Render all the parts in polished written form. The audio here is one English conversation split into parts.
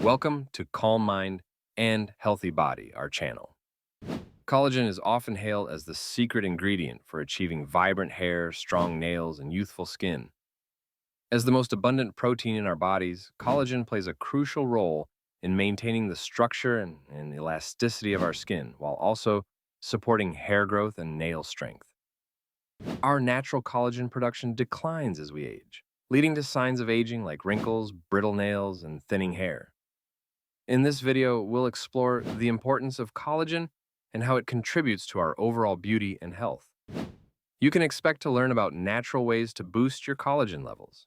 Welcome to Calm Mind and Healthy Body, our channel. Collagen is often hailed as the secret ingredient for achieving vibrant hair, strong nails, and youthful skin. As the most abundant protein in our bodies, collagen plays a crucial role in maintaining the structure and elasticity of our skin, while also supporting hair growth and nail strength. Our natural collagen production declines as we age, leading to signs of aging like wrinkles, brittle nails, and thinning hair. In this video, we'll explore the importance of collagen and how it contributes to our overall beauty and health. You can expect to learn about natural ways to boost your collagen levels,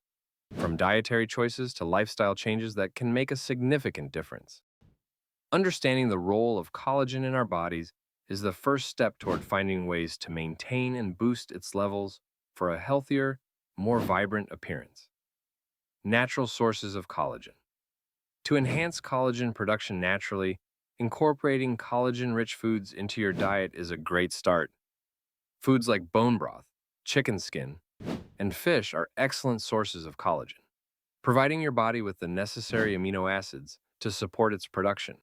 from dietary choices to lifestyle changes that can make a significant difference. Understanding the role of collagen in our bodies is the first step toward finding ways to maintain and boost its levels for a healthier, more vibrant appearance. Natural sources of collagen. To enhance collagen production naturally, incorporating collagen-rich foods into your diet is a great start. Foods like bone broth, chicken skin, and fish are excellent sources of collagen, providing your body with the necessary amino acids to support its production.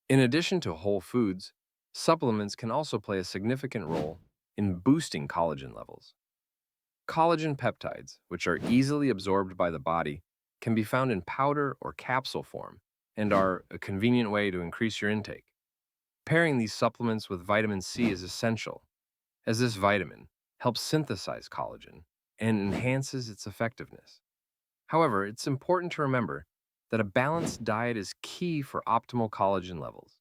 In addition to whole foods, supplements can also play a significant role in boosting collagen levels. Collagen peptides, which are easily absorbed by the body, can be found in powder or capsule form and are a convenient way to increase your intake. Pairing these supplements with vitamin C is essential, as this vitamin helps synthesize collagen and enhances its effectiveness. However, it's important to remember that a balanced diet is key for optimal collagen levels.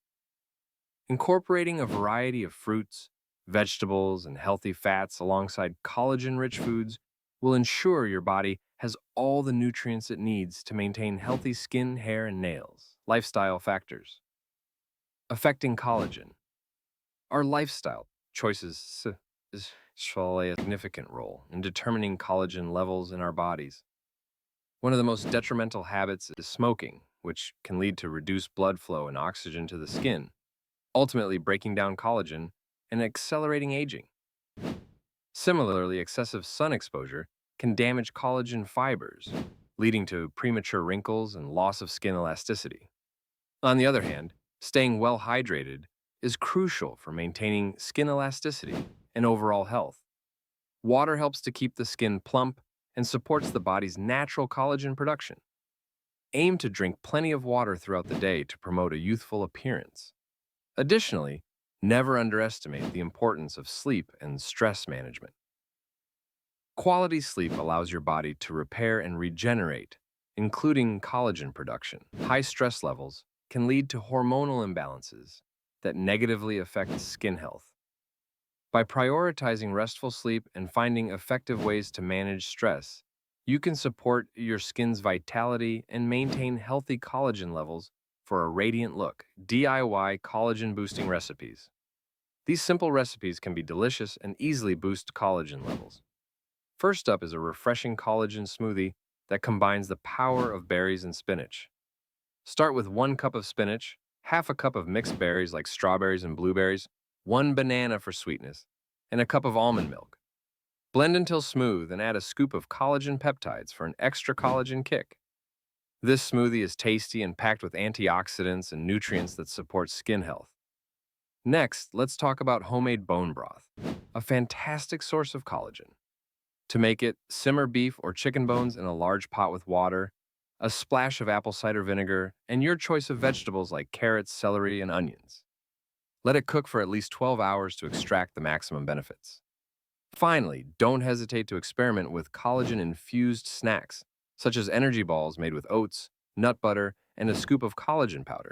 Incorporating a variety of fruits, vegetables, and healthy fats alongside collagen-rich foods will ensure your body has all the nutrients it needs to maintain healthy skin, hair, and nails. Lifestyle factors affecting collagen. Our lifestyle choices play a significant role in determining collagen levels in our bodies. One of the most detrimental habits is smoking, which can lead to reduced blood flow and oxygen to the skin, ultimately breaking down collagen and accelerating aging. Similarly, excessive sun exposure can damage collagen fibers, leading to premature wrinkles and loss of skin elasticity. On the other hand, staying well hydrated is crucial for maintaining skin elasticity and overall health. Water helps to keep the skin plump and supports the body's natural collagen production. Aim to drink plenty of water throughout the day to promote a youthful appearance. Additionally, never underestimate the importance of sleep and stress management. Quality sleep allows your body to repair and regenerate, including collagen production. High stress levels can lead to hormonal imbalances that negatively affect skin health. By prioritizing restful sleep and finding effective ways to manage stress, you can support your skin's vitality and maintain healthy collagen levels for a radiant look. DIY collagen boosting recipes. These simple recipes can be delicious and easily boost collagen levels. First up is a refreshing collagen smoothie that combines the power of berries and spinach. Start with 1 cup of spinach, half a cup of mixed berries like strawberries and blueberries, 1 banana for sweetness, and a cup of almond milk. Blend until smooth and add a scoop of collagen peptides for an extra collagen kick. This smoothie is tasty and packed with antioxidants and nutrients that support skin health. Next, let's talk about homemade bone broth, a fantastic source of collagen. To make it, simmer beef or chicken bones in a large pot with water, a splash of apple cider vinegar, and your choice of vegetables like carrots, celery, and onions. Let it cook for at least 12 hours to extract the maximum benefits. Finally, don't hesitate to experiment with collagen-infused snacks, such as energy balls made with oats, nut butter, and a scoop of collagen powder.